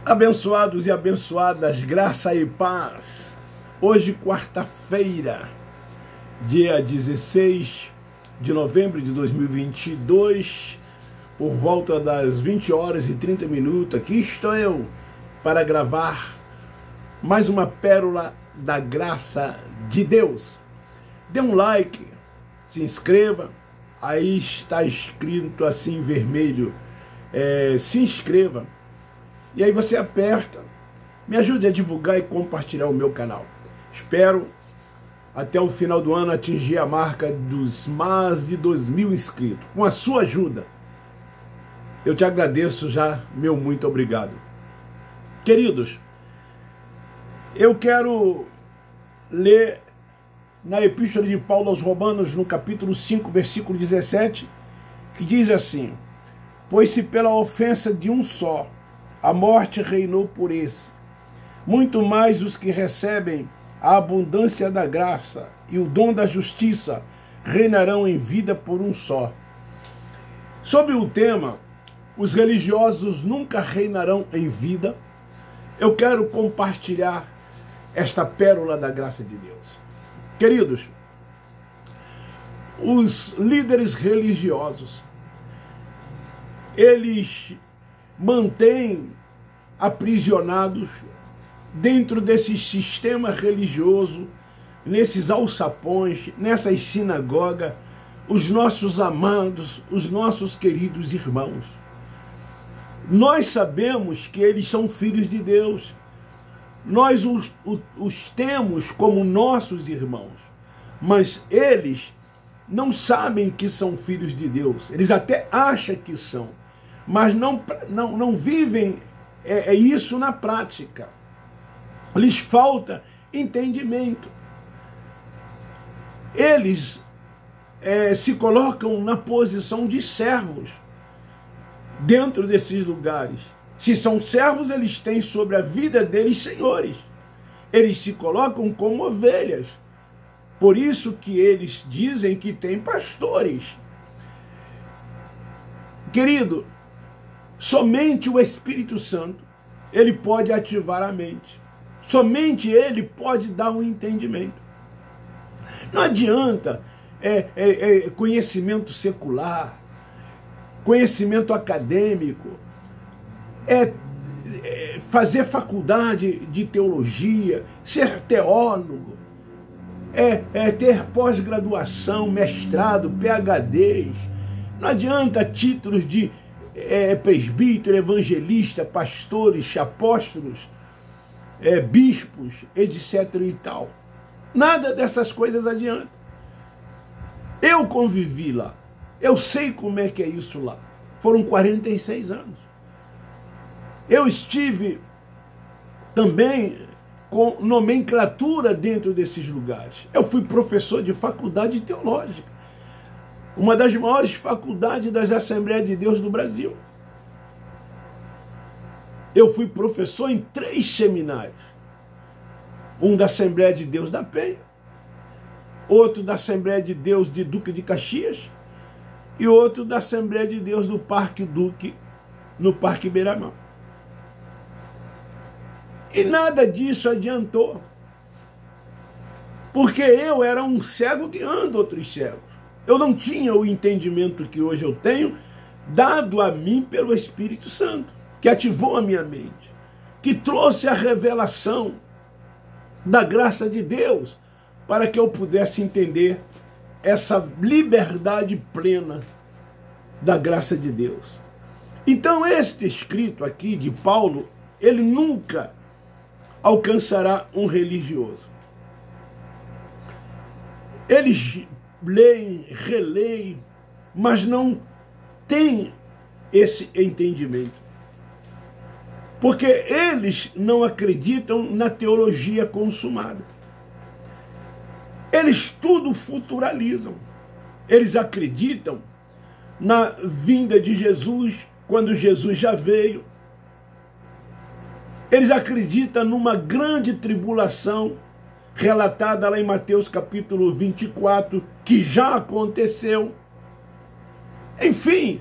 Abençoados e abençoadas, graça e paz. Hoje, quarta-feira, dia 16 de novembro de 2022, por volta das 20 horas e 30 minutos, aqui estou eu para gravar mais uma pérola da graça de Deus. Dê um like, se inscreva, aí está escrito assim em vermelho, se inscreva. E aí você aperta, me ajude a divulgar e compartilhar o meu canal. Espero até o final do ano atingir a marca dos mais de 2.000 inscritos. Com a sua ajuda, eu te agradeço já, meu muito obrigado. Queridos, eu quero ler na Epístola de Paulo aos Romanos, no capítulo 5, versículo 17, que diz assim: pois se pela ofensa de um só a morte reinou por esse, muito mais os que recebem a abundância da graça e o dom da justiça reinarão em vida por um só. Sobre o tema, os religiosos nunca reinarão em vida, eu quero compartilhar esta pérola da graça de Deus. Queridos, os líderes religiosos, eles mantêm aprisionados dentro desse sistema religioso, nesses alçapões, nessas sinagogas, os nossos amados, os nossos queridos irmãos. Nós sabemos que eles são filhos de Deus, nós os temos como nossos irmãos, mas eles não sabem que são filhos de Deus, eles até acham que são, mas não vivem isso na prática. Lhes falta entendimento. Eles se colocam na posição de servos dentro desses lugares. Se são servos, eles têm sobre a vida deles senhores. Eles se colocam como ovelhas. Por isso que eles dizem que têm pastores. Querido, somente o Espírito Santo, ele pode ativar a mente. Somente ele pode dar um entendimento. Não adianta conhecimento secular, conhecimento acadêmico, fazer faculdade de teologia, ser teólogo, ter pós-graduação, mestrado, PhDs. Não adianta títulos de presbítero, evangelista, pastores, apóstolos, bispos, etc. e tal. Nada dessas coisas adianta. Eu convivi lá. Eu sei como é que é isso lá. Foram 46 anos. Eu estive também com nomenclatura dentro desses lugares. Eu fui professor de faculdade teológica, uma das maiores faculdades das Assembleias de Deus do Brasil. Eu fui professor em 3 seminários. Um da Assembleia de Deus da Penha, outro da Assembleia de Deus de Duque de Caxias e outro da Assembleia de Deus do Parque Duque, no Parque Beiramar. E nada disso adiantou, porque eu era um cego guiando outros cegos. Eu não tinha o entendimento que hoje eu tenho, dado a mim pelo Espírito Santo, que ativou a minha mente, que trouxe a revelação da graça de Deus, para que eu pudesse entender essa liberdade plena da graça de Deus. Então, este escrito aqui de Paulo, ele nunca alcançará um religioso. Eles leem, releem, mas não têm esse entendimento. Porque eles não acreditam na teologia consumada. Eles tudo futuralizam. Eles acreditam na vinda de Jesus, quando Jesus já veio. Eles acreditam numa grande tribulação, relatada lá em Mateus capítulo 24, que já aconteceu. Enfim,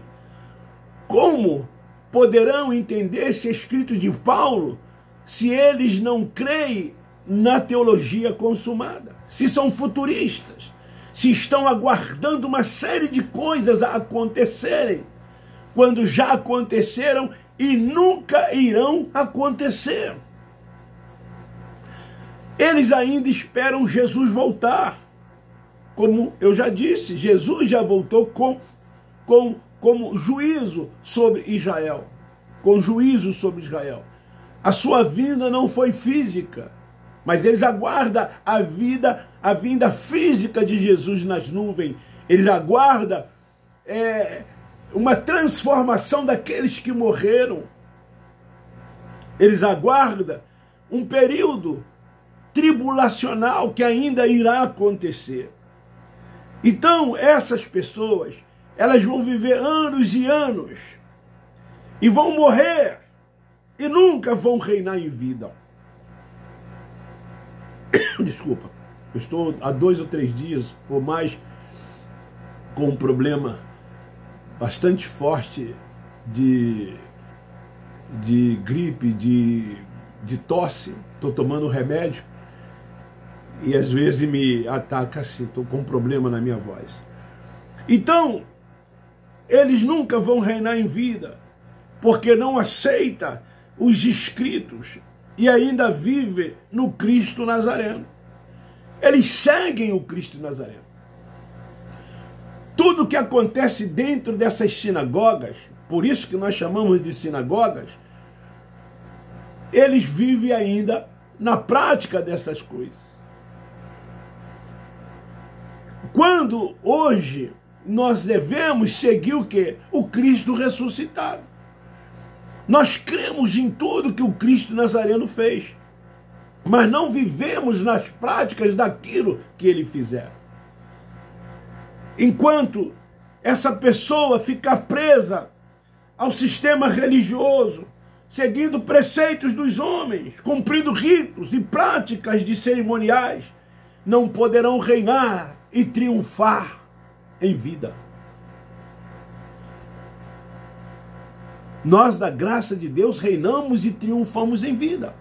como poderão entender esse escrito de Paulo se eles não creem na teologia consumada, se são futuristas, se estão aguardando uma série de coisas a acontecerem, quando já aconteceram e nunca irão acontecer. Eles ainda esperam Jesus voltar. Como eu já disse, Jesus já voltou como juízo sobre Israel. Com juízo sobre Israel. A sua vinda não foi física, mas eles aguardam a vinda física de Jesus nas nuvens. Eles aguardam uma transformação daqueles que morreram. Eles aguardam um período tribulacional que ainda irá acontecer. Então, essas pessoas, elas vão viver anos e anos e vão morrer e nunca vão reinar em vida. Desculpa, eu estou há 2 ou 3 dias ou mais com um problema bastante forte de gripe, de tosse. Estou tomando remédio e às vezes me ataca assim, estou com um problema na minha voz. Então, eles nunca vão reinar em vida, porque não aceita os escritos e ainda vive no Cristo Nazareno. Eles seguem o Cristo Nazareno. Tudo que acontece dentro dessas sinagogas, por isso que nós chamamos de sinagogas, eles vivem ainda na prática dessas coisas. Quando hoje nós devemos seguir o quê? O Cristo ressuscitado. Nós cremos em tudo que o Cristo Nazareno fez, mas não vivemos nas práticas daquilo que ele fizer. Enquanto essa pessoa ficar presa ao sistema religioso, seguindo preceitos dos homens, cumprindo ritos e práticas de cerimoniais, não poderão reinar e triunfar em vida. Nós, da graça de Deus, reinamos e triunfamos em vida.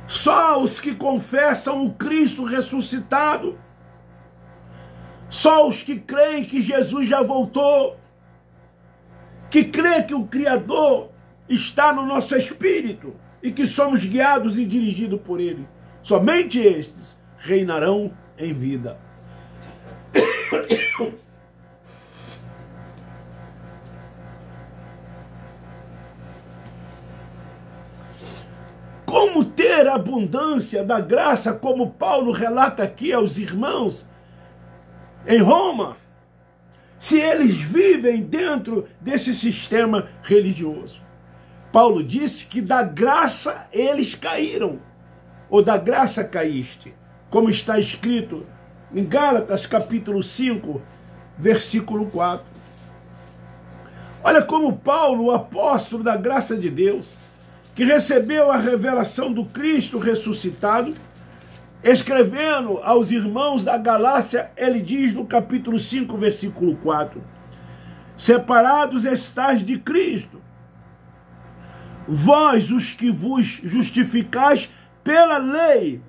Só os que confessam o Cristo ressuscitado, só os que creem que Jesus já voltou, que creem que o Criador está no nosso espírito e que somos guiados e dirigidos por Ele, somente estes reinarão em vida. Como ter abundância da graça, como Paulo relata aqui aos irmãos em Roma, se eles vivem dentro desse sistema religioso? Paulo disse que da graça eles caíram, ou da graça caíste, como está escrito em Gálatas capítulo 5, versículo 4. Olha como Paulo, o apóstolo da graça de Deus, que recebeu a revelação do Cristo ressuscitado, escrevendo aos irmãos da Galácia, ele diz no capítulo 5, versículo 4, separados estáis de Cristo, vós os que vos justificais pela lei,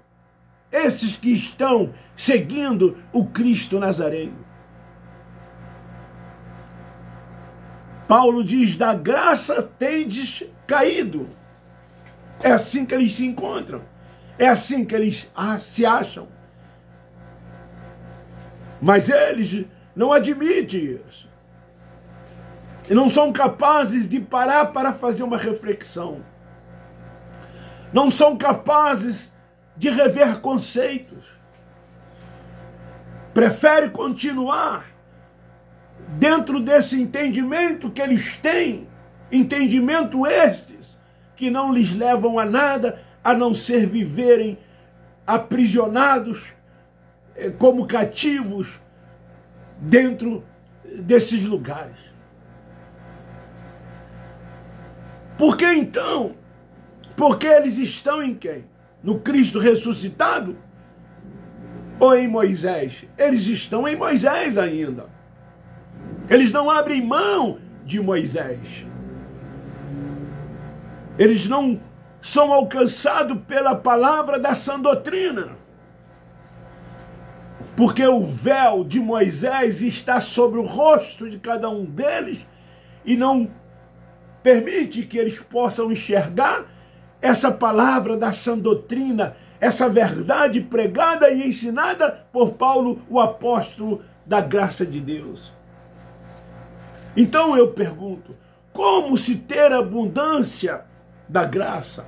esses que estão seguindo o Cristo Nazareno. Paulo diz, da graça tendes caído. É assim que eles se encontram. É assim que eles se acham. Mas eles não admitem isso. E não são capazes de parar para fazer uma reflexão. Não são capazes de rever conceitos. Prefere continuar dentro desse entendimento que eles têm, entendimento estes que não lhes levam a nada a não ser viverem aprisionados como cativos dentro desses lugares. Por que então? Porque eles estão em quem? No Cristo ressuscitado? Ou em Moisés? Eles estão em Moisés ainda. Eles não abrem mão de Moisés. Eles não são alcançados pela palavra da sã doutrina. Porque o véu de Moisés está sobre o rosto de cada um deles e não permite que eles possam enxergar essa palavra da sã doutrina, essa verdade pregada e ensinada por Paulo, o apóstolo da graça de Deus. Então eu pergunto, como se ter abundância da graça?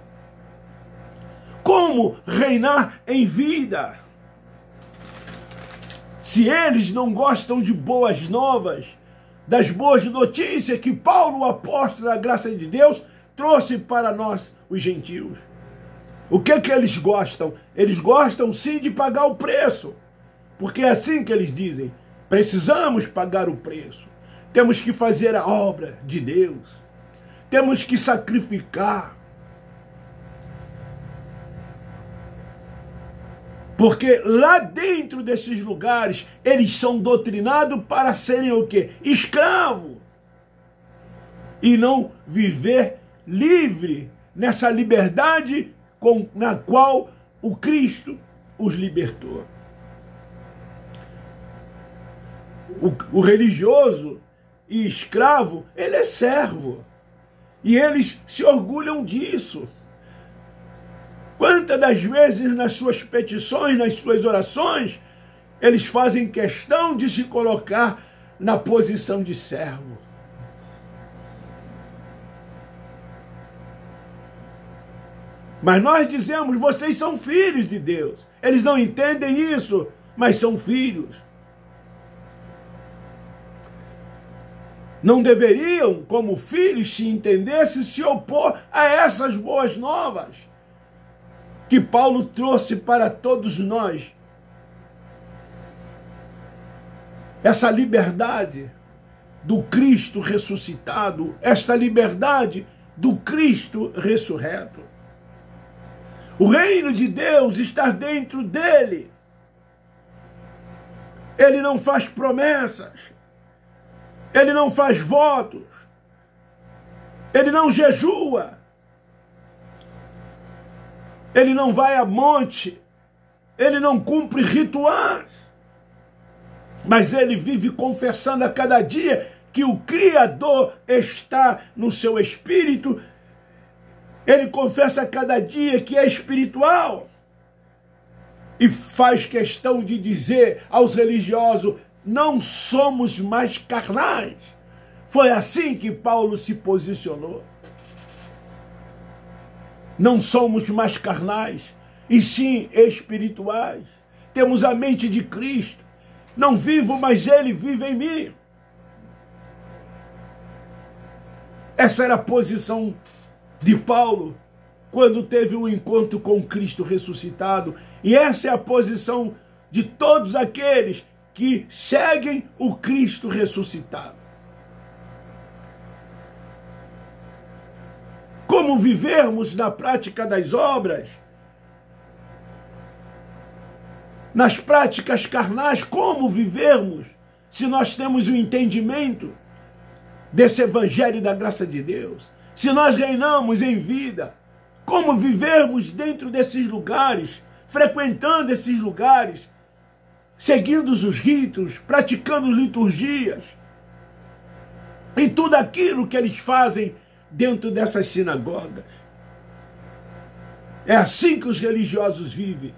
Como reinar em vida? Se eles não gostam de boas novas, das boas notícias que Paulo, o apóstolo da graça de Deus, trouxe para nós, os gentios. O que eles gostam? Eles gostam sim de pagar o preço. Porque é assim que eles dizem. Precisamos pagar o preço. Temos que fazer a obra de Deus. Temos que sacrificar. Porque lá dentro desses lugares, eles são doutrinados para serem o quê? Escravo. E não viver livre nessa liberdade na qual o Cristo os libertou. O religioso e escravo, ele é servo. E eles se orgulham disso. Quantas das vezes nas suas petições, nas suas orações, eles fazem questão de se colocar na posição de servo. Mas nós dizemos, vocês são filhos de Deus. Eles não entendem isso, mas são filhos. Não deveriam, como filhos, se entendesse, se opor a essas boas novas que Paulo trouxe para todos nós. Essa liberdade do Cristo ressuscitado, esta liberdade do Cristo ressurreto. O reino de Deus está dentro dele. Ele não faz promessas. Ele não faz votos. Ele não jejua. Ele não vai a monte. Ele não cumpre rituais. Mas ele vive confessando a cada dia que o Criador está no seu espírito. Ele confessa a cada dia que é espiritual. E faz questão de dizer aos religiosos, não somos mais carnais. Foi assim que Paulo se posicionou. Não somos mais carnais, e sim espirituais. Temos a mente de Cristo. Não vivo, mas ele vive em mim. Essa era a posição de Paulo quando teve um encontro com Cristo ressuscitado. E essa é a posição de todos aqueles que seguem o Cristo ressuscitado. Como vivermos na prática das obras, nas práticas carnais, como vivermos se nós temos o entendimento desse evangelho da graça de Deus? Se nós reinamos em vida, como vivermos dentro desses lugares, frequentando esses lugares, seguindo os ritos, praticando liturgias, e tudo aquilo que eles fazem dentro dessas sinagogas. É assim que os religiosos vivem.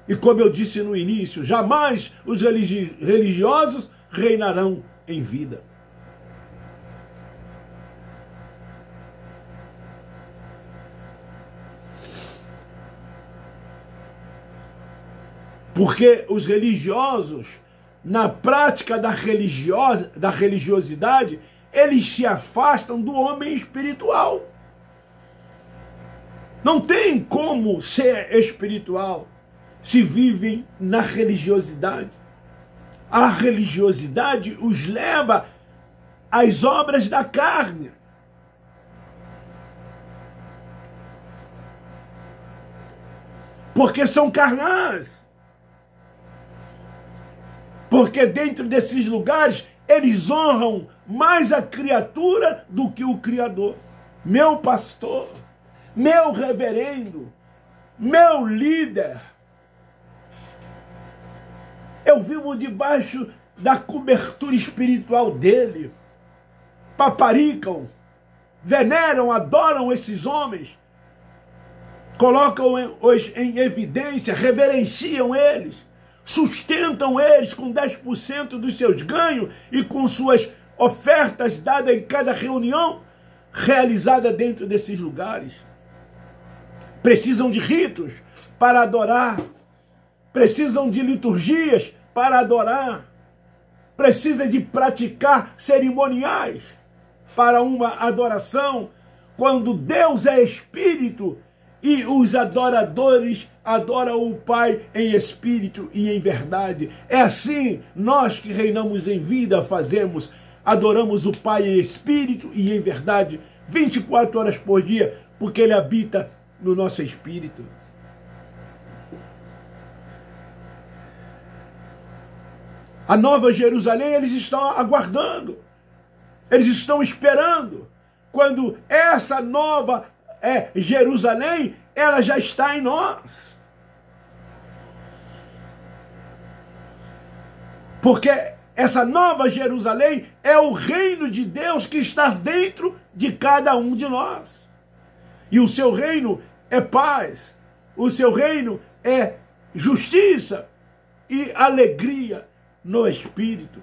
E como eu disse no início, jamais os religiosos reinarão em vida. Porque os religiosos, na prática da religiosidade, eles se afastam do homem espiritual. Não tem como ser espiritual se vivem na religiosidade. A religiosidade os leva às obras da carne. Porque são carnais. Porque dentro desses lugares eles honram mais a criatura do que o Criador. Meu pastor, meu reverendo, meu líder, eu vivo debaixo da cobertura espiritual dele. Paparicam, veneram, adoram esses homens, colocam-os em evidência, reverenciam eles, sustentam eles com 10% dos seus ganhos e com suas ofertas dadas em cada reunião realizada dentro desses lugares. Precisam de ritos para adorar, precisam de liturgias para adorar, precisa de praticar cerimoniais para uma adoração, quando Deus é Espírito e os adoradores adoram o Pai em Espírito e em verdade. É assim nós que reinamos em vida fazemos, adoramos o Pai em Espírito e em verdade, 24 horas por dia, porque Ele habita no nosso espírito. A Nova Jerusalém eles estão aguardando, eles estão esperando, quando essa nova Jerusalém, ela já está em nós. Porque essa nova Jerusalém é o reino de Deus que está dentro de cada um de nós. E o seu reino é paz, o seu reino é justiça e alegria no Espírito.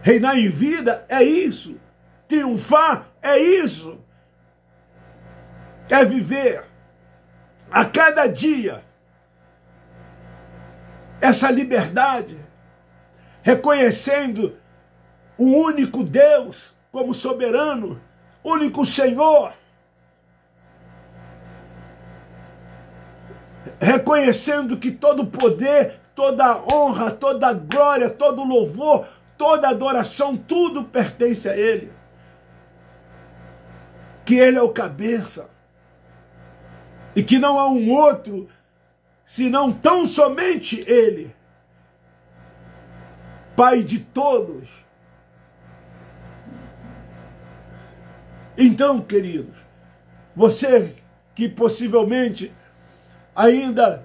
Reinar em vida é isso. Triunfar é isso. É viver a cada dia essa liberdade, reconhecendo o único Deus como soberano, único Senhor, reconhecendo que todo poder, toda honra, toda glória, todo louvor, toda adoração, tudo pertence a Ele. Que Ele é o cabeça. E que não há um outro, senão tão somente Ele. Pai de todos. Então, queridos, você que possivelmente ainda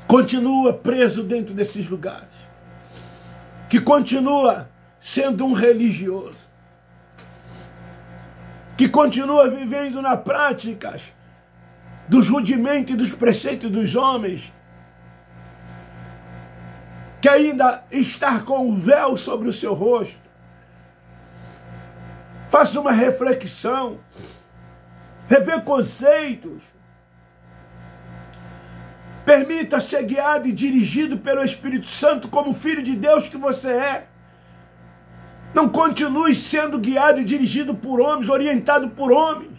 continua preso dentro desses lugares, que continua sendo um religioso, que continua vivendo na prática dos rudimentos e dos preceitos dos homens, que ainda está com o véu sobre o seu rosto, faça uma reflexão, rever conceitos, permita ser guiado e dirigido pelo Espírito Santo como filho de Deus que você é. Não continue sendo guiado e dirigido por homens, orientado por homens,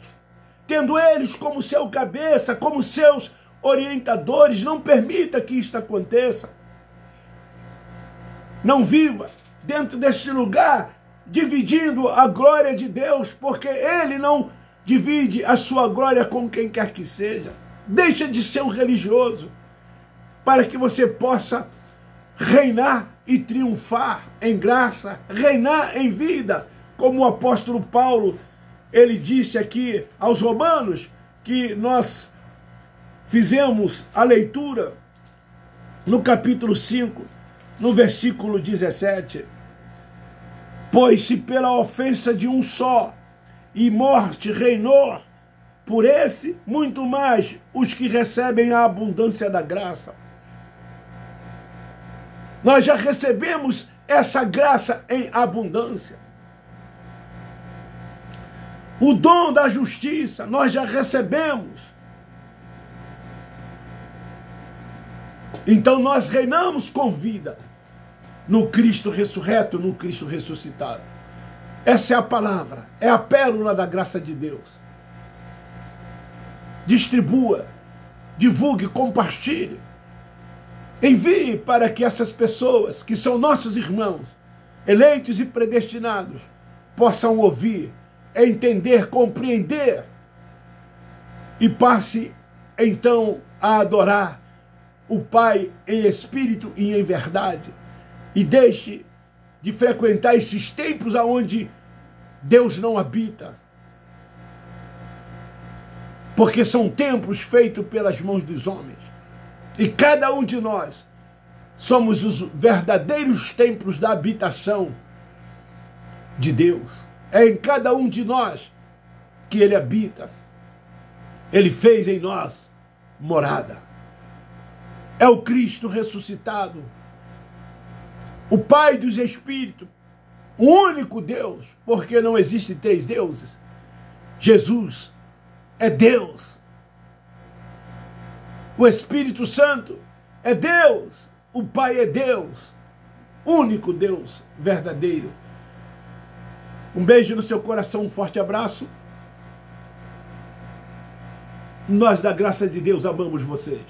tendo eles como seu cabeça, como seus orientadores. Não permita que isto aconteça. Não viva dentro desse lugar dividindo a glória de Deus, porque Ele não divide a sua glória com quem quer que seja. Deixa de ser um religioso, para que você possa reinar e triunfar em graça, reinar em vida, como o apóstolo Paulo, ele disse aqui aos romanos, que nós fizemos a leitura no capítulo 5, no versículo 17. Pois se pela ofensa de um só e morte reinou por esse, muito mais os que recebem a abundância da graça. Nós já recebemos essa graça em abundância. O dom da justiça nós já recebemos. Então nós reinamos com vida no Cristo ressurreto, no Cristo ressuscitado. Essa é a palavra, é a pérola da graça de Deus. Distribua, divulgue, compartilhe. Envie para que essas pessoas, que são nossos irmãos, eleitos e predestinados, possam ouvir, entender, compreender e passe então a adorar o Pai em espírito e em verdade, e deixe de frequentar esses templos aonde Deus não habita. Porque são templos feitos pelas mãos dos homens. E cada um de nós somos os verdadeiros templos da habitação de Deus. É em cada um de nós que Ele habita. Ele fez em nós morada. É o Cristo ressuscitado, o Pai dos Espíritos, o único Deus, porque não existem três deuses. Jesus é Deus. O Espírito Santo é Deus. O Pai é Deus. Único Deus verdadeiro. Um beijo no seu coração, um forte abraço. Nós, da graça de Deus, amamos vocês.